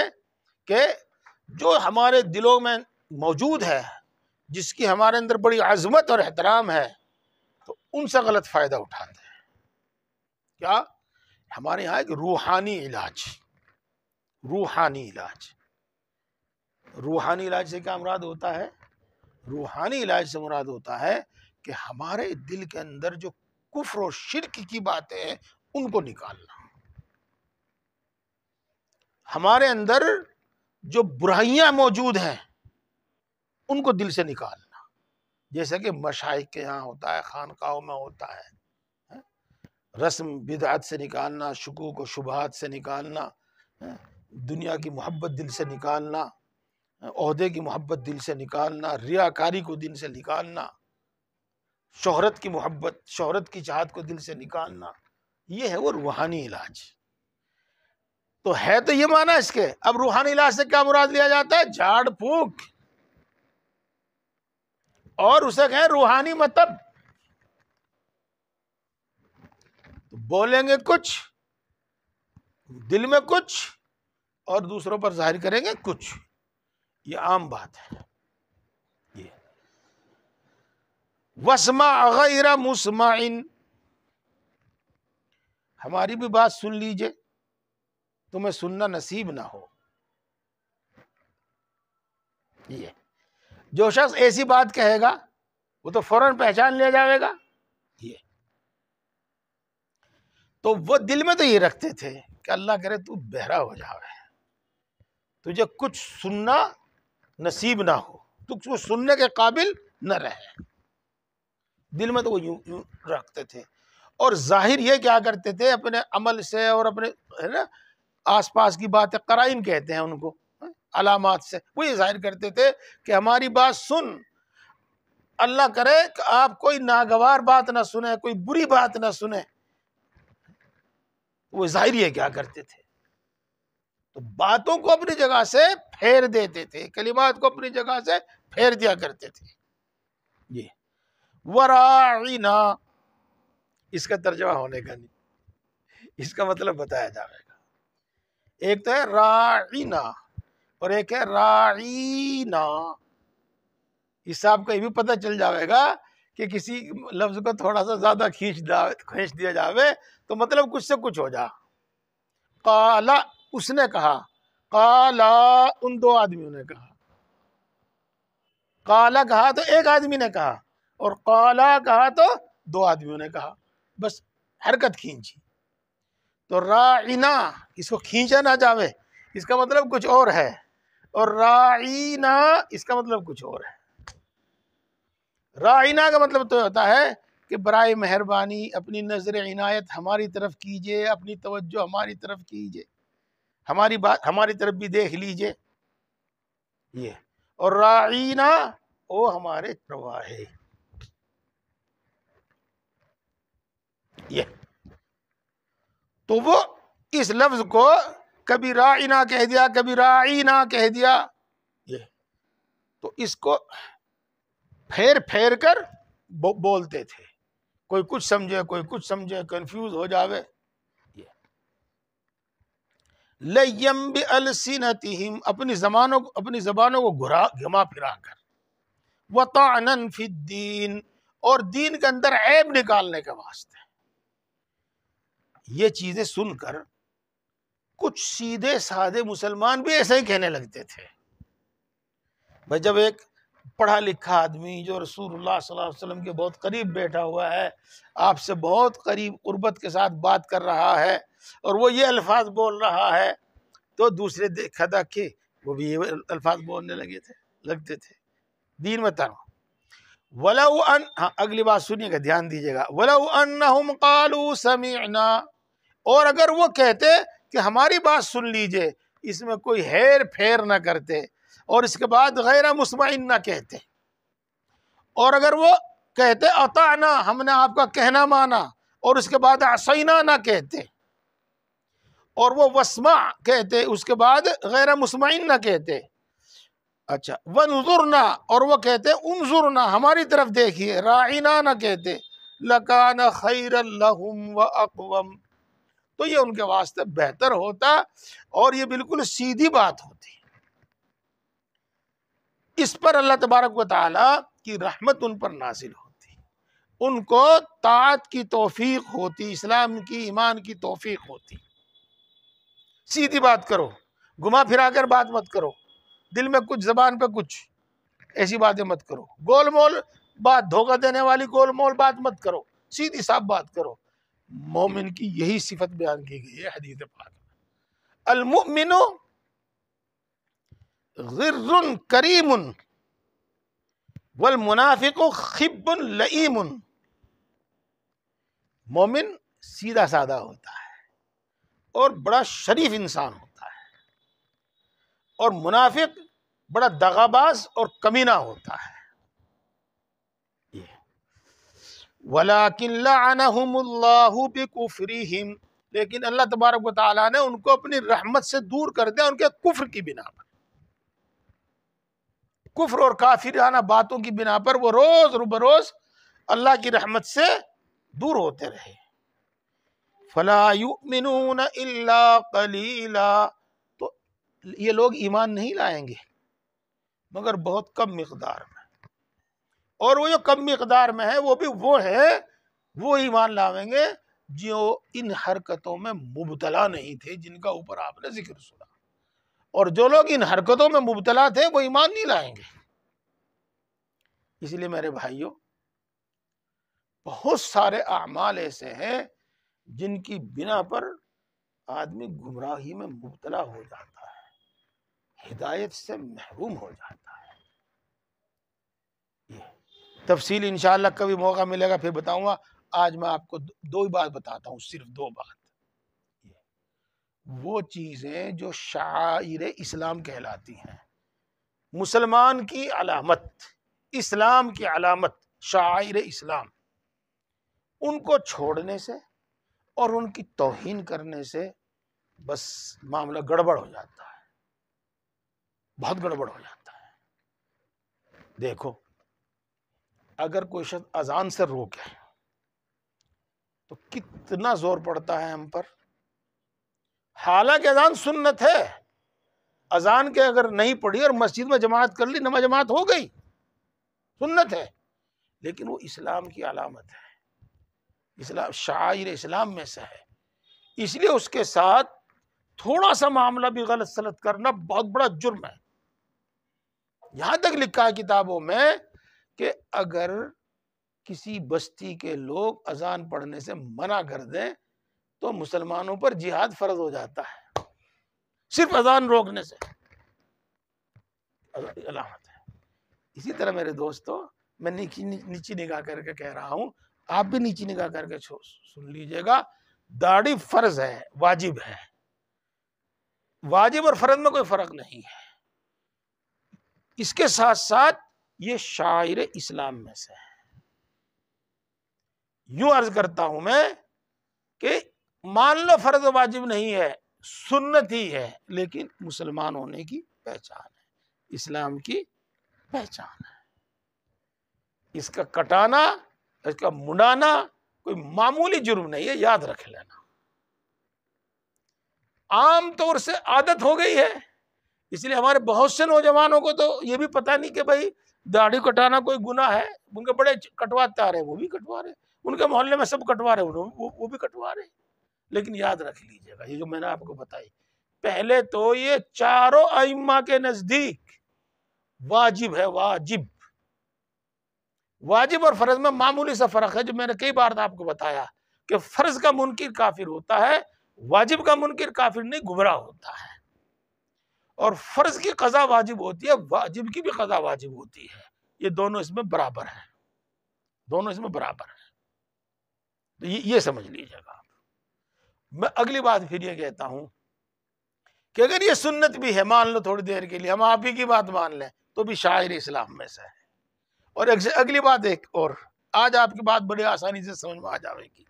کہ جو ہمارے دلوں میں موجود ہے، جس کی ہمارے اندر بڑی عظمت اور احترام ہے، تو ان سے غلط فائدہ اٹھاتے ہیں۔ کیا؟ ہمارے یہاں ایک روحانی علاج، روحانی علاج، روحانی علاج سے کیا مراد ہوتا ہے؟ روحانی علاج سے مراد ہوتا ہے کہ ہمارے دل کے اندر جو کفر و شرک کی باتیں ہیں ان کو نکالنا، ہمارے اندر جو برائیاں موجود ہیں ان کو دل سے نکالنا، جیسا کہ مشائخ کے یہاں ہوتا ہے، خانقاہوں میں ہوتا ہے، رسم بدعت سے نکالنا، شکوک و شبہات سے نکالنا، دنیا کی محبت دل سے نکالنا، عہدے کی محبت دل سے نکالنا، ریاکاری کو دل سے نکالنا، شہرت کی محبت، شہرت کی چاہت کو دل سے نکالنا، یہ ہے وہ روحانی علاج۔ تو ہے تو یہ معنی اس کے۔ اب روحانی علاج سے کیا مراد لیا جاتا ہے؟ جھاڑ پھونک، اور اسے کہیں روحانی مطلب، تو بولیں گے کچھ، دل میں کچھ، اور دوسروں پر ظاہر کریں گے کچھ، یہ عام بات ہے۔ یہ وَاسْمَعْ غَيْرَ مُسْمَعٍ، ہماری بھی بات سن لیجئے، تمہیں سننا نصیب نہ ہو۔ یہ جو شخص ایسی بات کہے گا وہ تو فوراً پہچان لیا جائے گا. یہ تو وہ دل میں تو یہ رکھتے تھے کہ اللہ کرے تو بہرا ہو جاوے, تجھے کچھ سننا نصیب نہ ہو, تو کچھ سننے کے قابل نہ رہے. دل میں تو وہ یوں رکھتے تھے. اور ظاہر یہ کیا کرتے تھے اپنے عمل سے اور اپنے ہے نا آس پاس کی باتیں, قرائن کہتے ہیں ان کو, علامات سے وہ یہ ظاہر کرتے تھے کہ ہماری بات سن, اللہ کرے کہ آپ کوئی ناگوار بات نہ سنیں, کوئی بری بات نہ سنیں. وہ ظاہر یہ کیا کرتے تھے, تو باتوں کو اپنی جگہ سے پھیر دیتے تھے, کلمات کو اپنی جگہ سے پھیر دیا کرتے تھے. یہ وراعینا, اس کا ترجمہ ہونے کا نہیں, اس کا مطلب بتایا جائے گا. ایک تو ہے راعینا اور ایک ہے راعینا. اس سے آپ کو یہ بھی پتہ چل جائے گا کہ کسی لفظ کو تھوڑا سا زیادہ کھینچ دیا جاوے تو مطلب کچھ سے کچھ ہو جا. قالا, اس نے کہا, قالا, ان دو آدمیوں نے کہا. قالا کہا تو ایک آدمی نے کہا, اور قالا کہا تو دو آدمیوں نے کہا, بس حرکت کھینچی. تو راعینا, اس کو کھینچا نہ جاوے, اس کا مطلب کچھ اور ہے, اور راعینا اس کا مطلب کچھ اور ہے. راعینا کا مطلب تو ہوتا ہے کہ برائے مہربانی اپنی نظر عنایت ہماری طرف کیجئے, اپنی توجہ ہماری طرف کیجئے, ہماری بات ہماری طرف بھی دیکھ لیجئے. یہ اور راعینا وہ ہمارے پرواہ ہے. یہ تو وہ اس لفظ کو کبھی راعینا کہہ دیا, کبھی راعینا کہہ دیا. یہ تو اس کو پھیر پھیر کر بولتے تھے, کوئی کچھ سمجھے کوئی کچھ سمجھے, کنفیوز ہو جاوے. لَيَّمْ بِأَلْسِنَتِهِمْ, اپنی زبانوں کو گھما پھرا کر, وَطَعْنًا فِي الدِّينِ, اور دین کے اندر عیب نکالنے کے واسطے. یہ چیزیں سن کر کچھ سیدھے سادے مسلمان بھی ایسے ہی کہنے لگتے تھے. بھائی جب ایک پڑھا لکھا آدمی جو رسول اللہ صلی اللہ علیہ وسلم کے بہت قریب بیٹھا ہوا ہے, آپ سے بہت قریب قربت کے ساتھ بات کر رہا ہے, اور وہ یہ الفاظ بول رہا ہے, تو دوسرے دیکھا تھا کہ وہ بھی یہ الفاظ بولنے لگتے تھے. دین میں تنگ. وَلَوْ أَنْ, اگلی بات سنیے گا, دھیان دیجیے گا. وَلَوْ أَنَّهُمْ قَالُوا سَمِعْنَا, اور اگر وہ کہتے کہ ہماری بات سن لیجئے, اس میں کوئی ہیر پھیر نہ کرتے, اور اس کے بعد غیر مسمعن نہ کہتے, اور اگر وہ کہتے اطعنا, ہم نے آپ کا کہنا مانا, اور اس کے بعد عصینا نہ کہتے, اور وہ واسمع کہتے اس کے بعد غیر مسمعن نہ کہتے. اچھا, وانظرنا, اور وہ کہتے انظرنا, ہماری طرف دیکھیے, راعینا نہ کہتے, لکان خیرا لہم واقوم, تو یہ ان کے واسطے بہتر ہوتا, اور یہ بالکل سیدھی بات ہوتی. اس پر اللہ تبارک و تعالی کی رحمت ان پر نازل ہوتی, ان کو طاعت کی توفیق ہوتی, اسلام کی, ایمان کی توفیق ہوتی. سیدھی بات کرو, گھما پھرا کر بات مت کرو, دل میں کچھ زبان پہ کچھ, ایسی باتیں مت کرو, گول مول بات, دھوکہ دینے والی گول مول بات مت کرو, سیدھی صاف بات کرو. مومن کی یہی صفت بیان کی گئی ہے حدیث پاک میں. المؤمن غر کریم والمنافق خب لئیم. مومن سیدھا سادہ ہوتا ہے اور بڑا شریف انسان ہوتا ہے, اور منافق بڑا دغاباز اور کمینہ ہوتا ہے. وَلَكِنْ لَعَنَهُمُ اللَّهُ بِكُفْرِهِمْ, لیکن اللہ تبارک و تعالیٰ نے ان کو اپنی رحمت سے دور کر دیا ان کے کفر کی بنا پر. کفر اور کافرانہ باتوں کی بنا پر وہ روز بروز اللہ کی رحمت سے دور ہوتے رہے. فَلَا يُؤْمِنُونَ إِلَّا قَلِيلًا, تو یہ لوگ ایمان نہیں لائیں گے مگر بہت کم مقدار میں, اور وہ جو کم مقدار میں ہے وہ بھی وہ ایمان لاویں گے جو ان حرکتوں میں مبتلا نہیں تھے جن کا اوپر آپ نے ذکر سنا. اور جو لوگ ان حرکتوں میں مبتلا تھے وہ ایمان نہیں لائیں گے. اس لیے میرے بھائیوں, بہت سارے اعمال ایسے ہیں جن کی بنا پر آدمی گمراہی میں مبتلا ہو جاتا ہے، ہدایت سے محروم ہو جاتا ہے۔ یہ تفصیل انشاءاللہ کبھی موقع ملے گا پھر بتاؤں گا۔ آج میں آپ کو دو ہی بات بتاتا ہوں، صرف دو بات۔ وہ چیزیں جو شعائر اسلام کہلاتی ہیں، مسلمان کی علامت، اسلام کی علامت، شعائر اسلام، ان کو چھوڑنے سے اور ان کی توہین کرنے سے بس معاملہ گڑبڑ ہو جاتا ہے، بہت گڑبڑ ہو جاتا ہے۔ دیکھو، اگر کوئی شخص اذان سے روکے تو کتنا زور پڑتا ہے ہم پر، حالانکہ اذان سنت ہے۔ اذان کے اگر نہیں پڑھی اور مسجد میں جماعت کر لی، نماز جماعت ہو گئی، سنت ہے، لیکن وہ اسلام کی علامت ہے، اسلام شعائر اسلام میں سے ہے۔ اس لیے اس کے ساتھ تھوڑا سا معاملہ بھی غلط سلط کرنا بہت بڑا جرم ہے۔ یہاں تک لکھا ہے کتابوں میں کہ اگر کسی بستی کے لوگ اذان پڑھنے سے منع کر دیں تو مسلمانوں پر جہاد فرض ہو جاتا ہے، صرف اذان روکنے سے، علامت ہے۔ اسی طرح میرے دوستو، میں نیچی نگاہ کر کے کہہ رہا ہوں، آپ بھی نیچی نگاہ کر کے سن لیجئے گا، داڑھی فرض ہے، واجب ہے، واجب اور فرض میں کوئی فرق نہیں ہے۔ اس کے ساتھ ساتھ یہ شاعر اسلام میں سے ہے۔ یوں عرض کرتا ہوں میں کہ مان لو فرض و واجب نہیں ہے، سنت ہی ہے، لیکن مسلمان ہونے کی پہچان ہے، اسلام کی پہچان ہے۔ اس کا کٹانا، اس کا منڈانا کوئی معمولی جرم نہیں ہے، یاد رکھ لینا۔ عام طور سے عادت ہو گئی ہے، اس لیے ہمارے بہت سے نوجوانوں کو تو یہ بھی پتہ نہیں کہ بھائی داڑھی کٹانا کوئی گناہ ہے۔ ان کے بڑے کٹواتے آ رہے ہیں، وہ بھی کٹوا رہے ہیں، ان کے محلے میں سب کٹوا رہے ہیں، وہ بھی کٹوا رہے ہیں۔ لیکن یاد رکھ لیجئے گا، یہ جو میں نے آپ کو بتائی، پہلے تو یہ چاروں ائمہ کے نزدیک واجب ہے، واجب۔ واجب اور فرض میں معمولی سا فرق ہے، جو میں نے کئی بار آپ کو بتایا کہ فرض کا منکر کافر ہوتا ہے، واجب کا منکر کافر نہیں، گمراہ ہوتا ہے۔ اور فرض کی قضا واجب ہوتی ہے، واجب کی بھی قضا واجب ہوتی ہے، یہ دونوں اس میں برابر ہیں، دونوں اس میں برابر ہیں۔ تو یہ سمجھ لیجیے گا۔ میں اگلی بات پھر یہ کہتا ہوں کہ اگر یہ سنت بھی ہے، مان لو تھوڑی دیر کے لیے ہم آپ ہی کی بات مان لیں، تو بھی شاعر اسلام میں سے ہے۔ اور اگلی بات ایک اور، آج آپ کی بات بڑی آسانی سے سمجھ میں آ جائے گی۔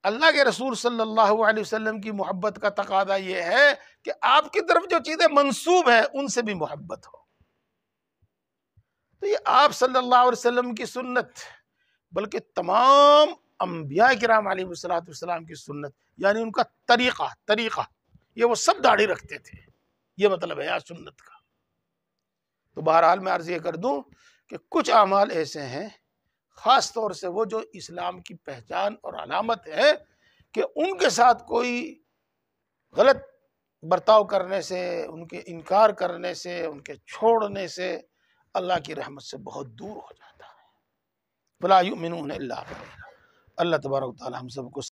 اللہ کے رسول صلی اللہ علیہ وسلم کی محبت کا تقاضا یہ ہے کہ آپ کی طرف جو چیزیں منسوب ہیں ان سے بھی محبت ہو۔ تو یہ آپ صلی اللہ علیہ وسلم کی سنت، بلکہ تمام انبیاء کرام علیہ السلام کی سنت، یعنی ان کا طریقہ، یہ وہ سب داڑھی رکھتے تھے، یہ مطلب ہے یہاں سنت کا۔ تو بہرحال میں عرض یہ کر دوں کہ کچھ اعمال ایسے ہیں، خاص طور سے وہ جو اسلام کی پہچان اور علامت ہے، کہ ان کے ساتھ کوئی غلط برتاؤ کرنے سے، ان کے انکار کرنے سے، ان کے چھوڑنے سے اللہ کی رحمت سے بہت دور ہو جاتا ہے۔ فَلَا يُؤْمِنُونَ إِلَّا قَلِيلًا۔ اللہ تبارک و تعالی ہم سب کو